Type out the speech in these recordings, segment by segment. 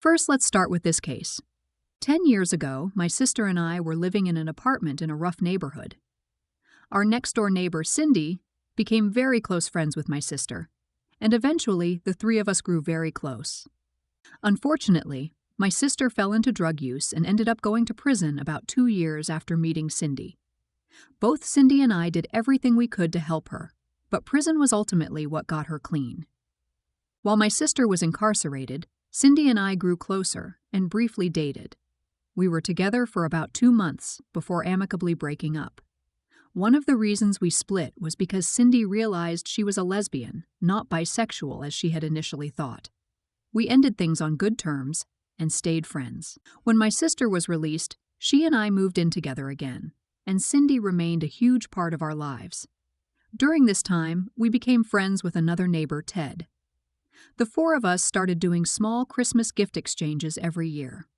First, let's start with this case. 10 years ago, my sister and I were living in an apartment in a rough neighborhood. Our next-door neighbor, Cindy, became very close friends with my sister, and eventually the three of us grew very close. Unfortunately, my sister fell into drug use and ended up going to prison about 2 years after meeting Cindy. Both Cindy and I did everything we could to help her, but prison was ultimately what got her clean. While my sister was incarcerated, Cindy and I grew closer and briefly dated. We were together for about 2 months before amicably breaking up. One of the reasons we split was because Cindy realized she was a lesbian, not bisexual as she had initially thought. We ended things on good terms and stayed friends. When my sister was released, she and I moved in together again, and Cindy remained a huge part of our lives. During this time, we became friends with another neighbor, Ted. The four of us started doing small Christmas gift exchanges every year.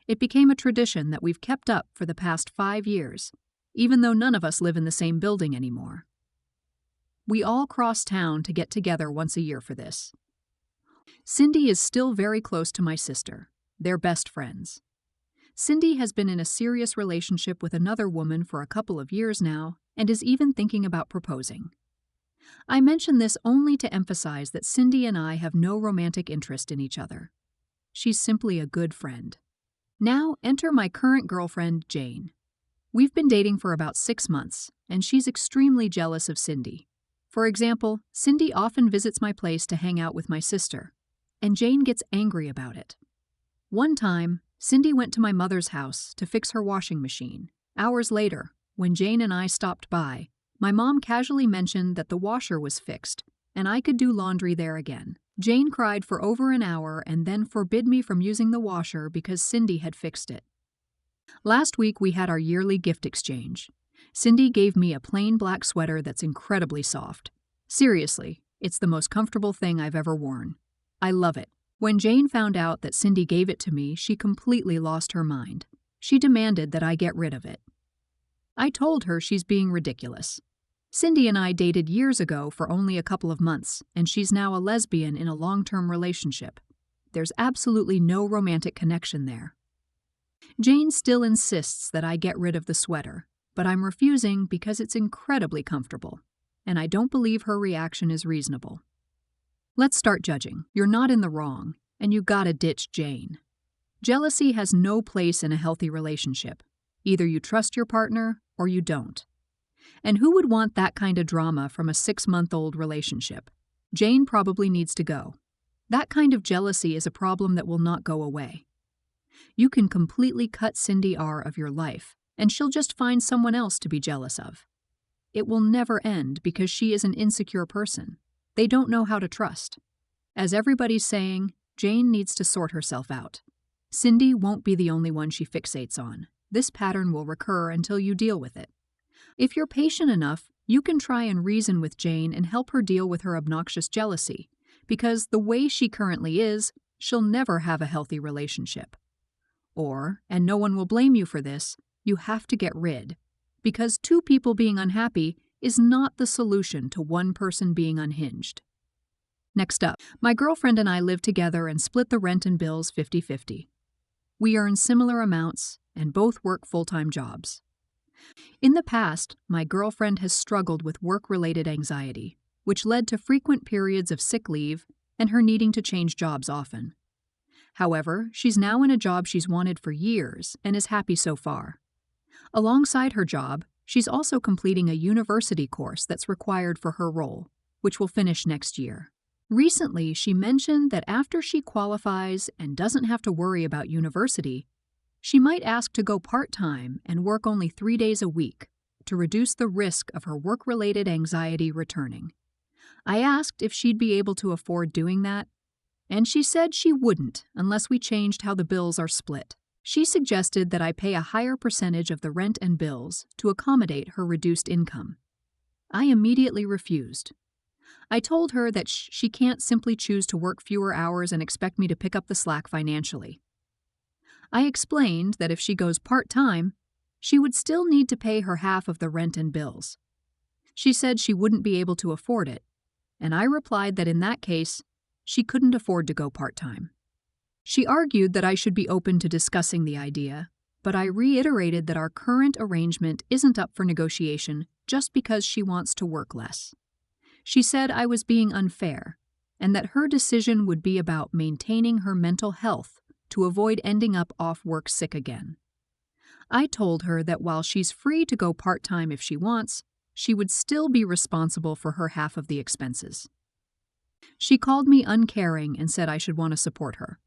It became a tradition that we've kept up for the past 5 years, even though none of us live in the same building anymore. We all cross town to get together once a year for this. Cindy is still very close to my sister. They're best friends. Cindy has been in a serious relationship with another woman for a couple of years now and is even thinking about proposing. I mention this only to emphasize that Cindy and I have no romantic interest in each other. She's simply a good friend. Now enter my current girlfriend, Jane. We've been dating for about 6 months, and she's extremely jealous of Cindy. For example, Cindy often visits my place to hang out with my sister, and Jane gets angry about it. One time, Cindy went to my mother's house to fix her washing machine. Hours later, when Jane and I stopped by, my mom casually mentioned that the washer was fixed, and I could do laundry there again. Jane cried for over an hour and then forbid me from using the washer because Cindy had fixed it. Last week we had our yearly gift exchange. Cindy gave me a plain black sweater that's incredibly soft. Seriously, it's the most comfortable thing I've ever worn. I love it. When Jane found out that Cindy gave it to me, she completely lost her mind. She demanded that I get rid of it. I told her she's being ridiculous. Cindy and I dated years ago for only a couple of months, and she's now a lesbian in a long-term relationship. There's absolutely no romantic connection there. Jane still insists that I get rid of the sweater, but I'm refusing because it's incredibly comfortable, and I don't believe her reaction is reasonable. Let's start judging. You're not in the wrong, and you gotta ditch Jane. Jealousy has no place in a healthy relationship. Either you trust your partner or you don't. And who would want that kind of drama from a 6-month-old relationship? Jane probably needs to go. That kind of jealousy is a problem that will not go away. You can completely cut Cindy R of your life, and she'll just find someone else to be jealous of. It will never end because she is an insecure person. They don't know how to trust. As everybody's saying, Jane needs to sort herself out. Cindy won't be the only one she fixates on. This pattern will recur until you deal with it. If you're patient enough, you can try and reason with Jane and help her deal with her obnoxious jealousy, because the way she currently is, she'll never have a healthy relationship. Or, and no one will blame you for this, you have to get rid, because 2 people being unhappy is not the solution to 1 person being unhinged. Next up, my girlfriend and I live together and split the rent and bills 50-50. We earn similar amounts and both work full-time jobs. In the past, my girlfriend has struggled with work-related anxiety, which led to frequent periods of sick leave and her needing to change jobs often. However, she's now in a job she's wanted for years and is happy so far. Alongside her job, she's also completing a university course that's required for her role, which will finish next year. Recently, she mentioned that after she qualifies and doesn't have to worry about university, she might ask to go part-time and work only 3 days a week to reduce the risk of her work-related anxiety returning. I asked if she'd be able to afford doing that, and she said she wouldn't unless we changed how the bills are split. She suggested that I pay a higher percentage of the rent and bills to accommodate her reduced income. I immediately refused. I told her that she can't simply choose to work fewer hours and expect me to pick up the slack financially. I explained that if she goes part-time, she would still need to pay her half of the rent and bills. She said she wouldn't be able to afford it, and I replied that in that case, she couldn't afford to go part-time. She argued that I should be open to discussing the idea, but I reiterated that our current arrangement isn't up for negotiation just because she wants to work less. She said I was being unfair, and that her decision would be about maintaining her mental health to avoid ending up off work sick again. I told her that while she's free to go part-time if she wants, she would still be responsible for her half of the expenses. She called me uncaring and said I should want to support her.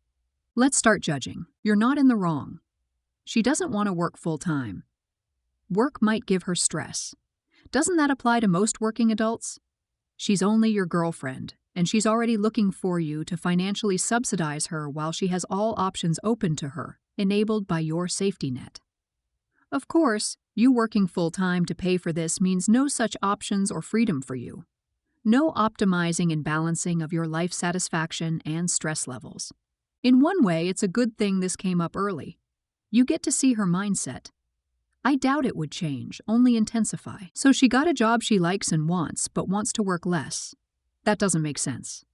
Let's start judging. You're not in the wrong. She doesn't want to work full-time. Work might give her stress. Doesn't that apply to most working adults? She's only your girlfriend, and she's already looking for you to financially subsidize her while she has all options open to her, enabled by your safety net. Of course, you working full-time to pay for this means no such options or freedom for you. No optimizing and balancing of your life satisfaction and stress levels. In one way, it's a good thing this came up early. You get to see her mindset. I doubt it would change, only intensify. So she got a job she likes and wants, but wants to work less. That doesn't make sense.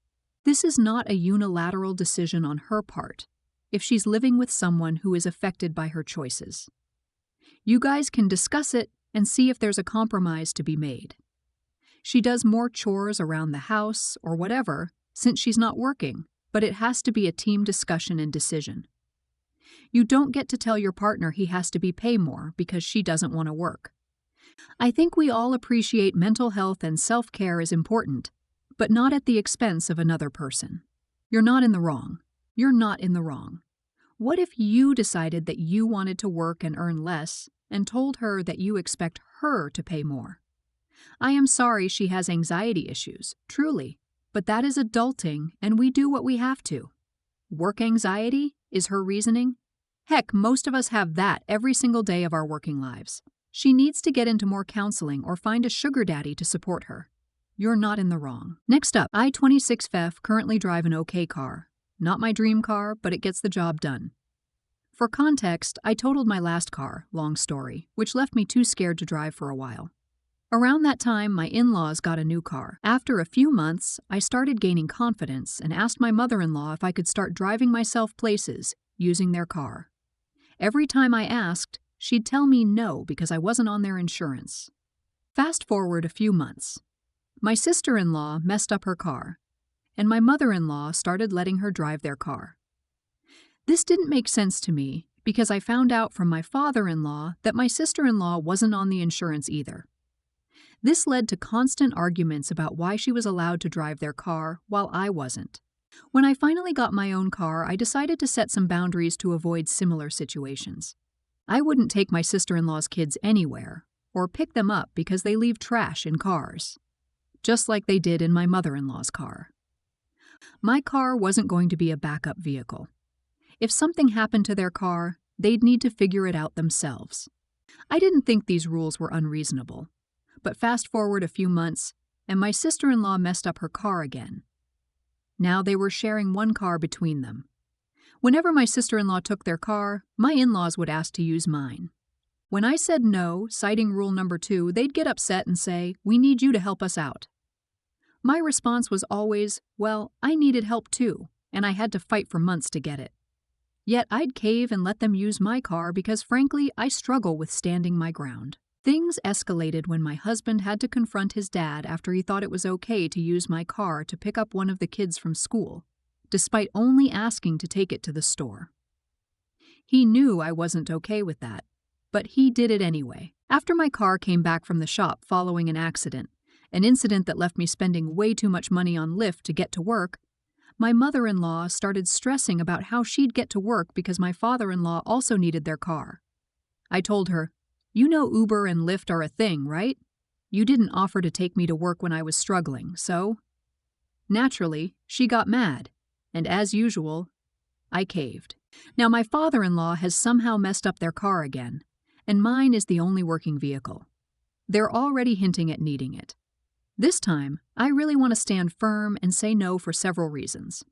This is not a unilateral decision on her part, if she's living with someone who is affected by her choices. You guys can discuss it and see if there's a compromise to be made. She does more chores around the house or whatever since she's not working, but it has to be a team discussion and decision. You don't get to tell your partner he has to be paid more because she doesn't want to work. I think we all appreciate mental health and self-care is important, but not at the expense of another person. You're not in the wrong. You're not in the wrong. What if you decided that you wanted to work and earn less and told her that you expect her to pay more? I am sorry she has anxiety issues, truly, but that is adulting and we do what we have to. Work anxiety is her reasoning? Heck, most of us have that every single day of our working lives. She needs to get into more counseling or find a sugar daddy to support her. You're not in the wrong. Next up, I, 26 FF, currently drive an okay car. Not my dream car, but it gets the job done. For context, I totaled my last car, long story, which left me too scared to drive for a while. Around that time, my in-laws got a new car. After a few months, I started gaining confidence and asked my mother-in-law if I could start driving myself places using their car. Every time I asked, she'd tell me no because I wasn't on their insurance. Fast forward a few months. My sister-in-law messed up her car, and my mother-in-law started letting her drive their car. This didn't make sense to me because I found out from my father-in-law that my sister-in-law wasn't on the insurance either. This led to constant arguments about why she was allowed to drive their car while I wasn't. When I finally got my own car, I decided to set some boundaries to avoid similar situations. I wouldn't take my sister-in-law's kids anywhere or pick them up because they leave trash in cars, just like they did in my mother-in-law's car. My car wasn't going to be a backup vehicle. If something happened to their car, they'd need to figure it out themselves. I didn't think these rules were unreasonable, but fast forward a few months, and my sister-in-law messed up her car again. Now they were sharing one car between them. Whenever my sister-in-law took their car, my in-laws would ask to use mine. When I said no, citing rule number 2, they'd get upset and say, "We need you to help us out." My response was always, well, I needed help too, and I had to fight for months to get it. Yet I'd cave and let them use my car because frankly, I struggle with standing my ground. Things escalated when my husband had to confront his dad after he thought it was okay to use my car to pick up one of the kids from school, despite only asking to take it to the store. He knew I wasn't okay with that, but he did it anyway. After my car came back from the shop following an incident that left me spending way too much money on Lyft to get to work, my mother-in-law started stressing about how she'd get to work because my father-in-law also needed their car. I told her, "You know Uber and Lyft are a thing, right? You didn't offer to take me to work when I was struggling, so..." Naturally, she got mad, and as usual, I caved. Now my father-in-law has somehow messed up their car again, and mine is the only working vehicle. They're already hinting at needing it. This time, I really want to stand firm and say no for several reasons.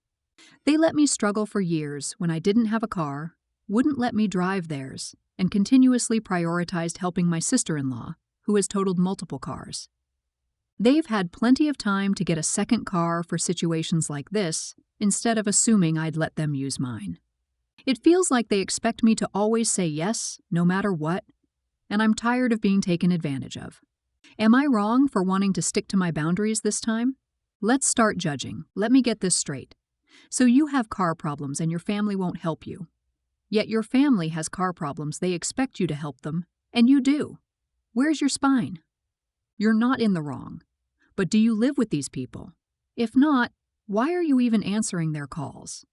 They let me struggle for years when I didn't have a car, wouldn't let me drive theirs, and continuously prioritized helping my sister-in-law, who has totaled multiple cars. They've had plenty of time to get a second car for situations like this, instead of assuming I'd let them use mine. It feels like they expect me to always say yes, no matter what, and I'm tired of being taken advantage of. Am I wrong for wanting to stick to my boundaries this time? Let's start judging. Let me get this straight. So you have car problems and your family won't help you. Yet your family has car problems, they expect you to help them, and you do. Where's your spine? You're not in the wrong. But do you live with these people? If not, why are you even answering their calls?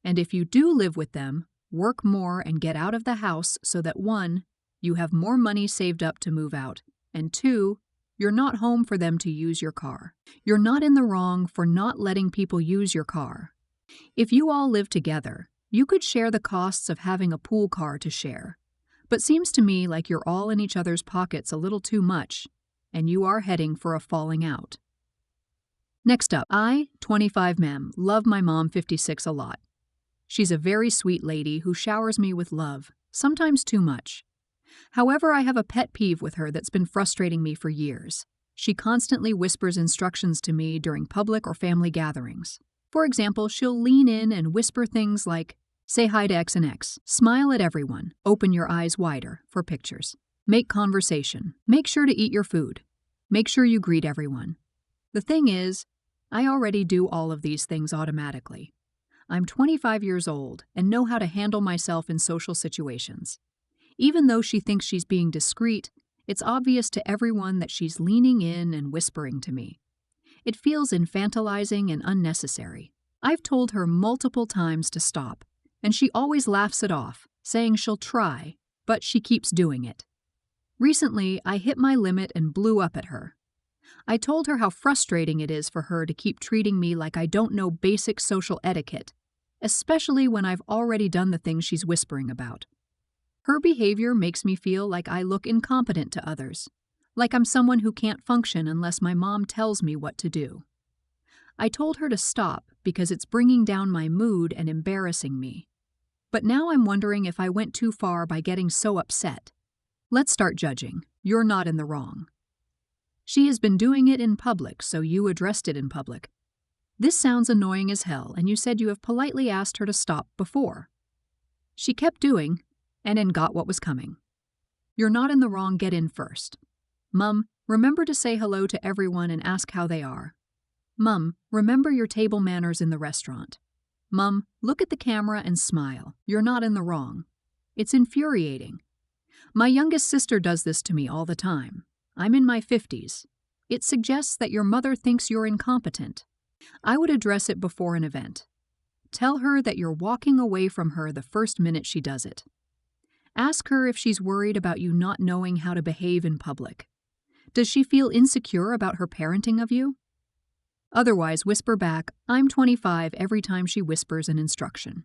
And if you do live with them, work more and get out of the house so that 1, you have more money saved up to move out, and 2, you're not home for them to use your car. You're not in the wrong for not letting people use your car. If you all live together, you could share the costs of having a pool car to share. But seems to me like you're all in each other's pockets a little too much, and you are heading for a falling out. Next up, I, 25 mem, love my mom 56 a lot. She's a very sweet lady who showers me with love, sometimes too much. However, I have a pet peeve with her that's been frustrating me for years. She constantly whispers instructions to me during public or family gatherings. For example, she'll lean in and whisper things like, say hi to X and X, smile at everyone, open your eyes wider for pictures, make conversation, make sure to eat your food, make sure you greet everyone. The thing is, I already do all of these things automatically. I'm 25 years old and know how to handle myself in social situations. Even though she thinks she's being discreet, it's obvious to everyone that she's leaning in and whispering to me. It feels infantilizing and unnecessary. I've told her multiple times to stop, and she always laughs it off, saying she'll try, but she keeps doing it. Recently, I hit my limit and blew up at her. I told her how frustrating it is for her to keep treating me like I don't know basic social etiquette, especially when I've already done the things she's whispering about. Her behavior makes me feel like I look incompetent to others, like I'm someone who can't function unless my mom tells me what to do. I told her to stop because it's bringing down my mood and embarrassing me. But now I'm wondering if I went too far by getting so upset. Let's start judging. You're not in the wrong. She has been doing it in public, so you addressed it in public. This sounds annoying as hell, and you said you have politely asked her to stop before. She kept doing, and then got what was coming. You're not in the wrong, get in first. Mum, remember to say hello to everyone and ask how they are. Mum, remember your table manners in the restaurant. Mum, look at the camera and smile. You're not in the wrong. It's infuriating. My youngest sister does this to me all the time. I'm in my 50s. It suggests that your mother thinks you're incompetent. I would address it before an event. Tell her that you're walking away from her the first minute she does it. Ask her if she's worried about you not knowing how to behave in public. Does she feel insecure about her parenting of you? Otherwise, whisper back, I'm 25 every time she whispers an instruction.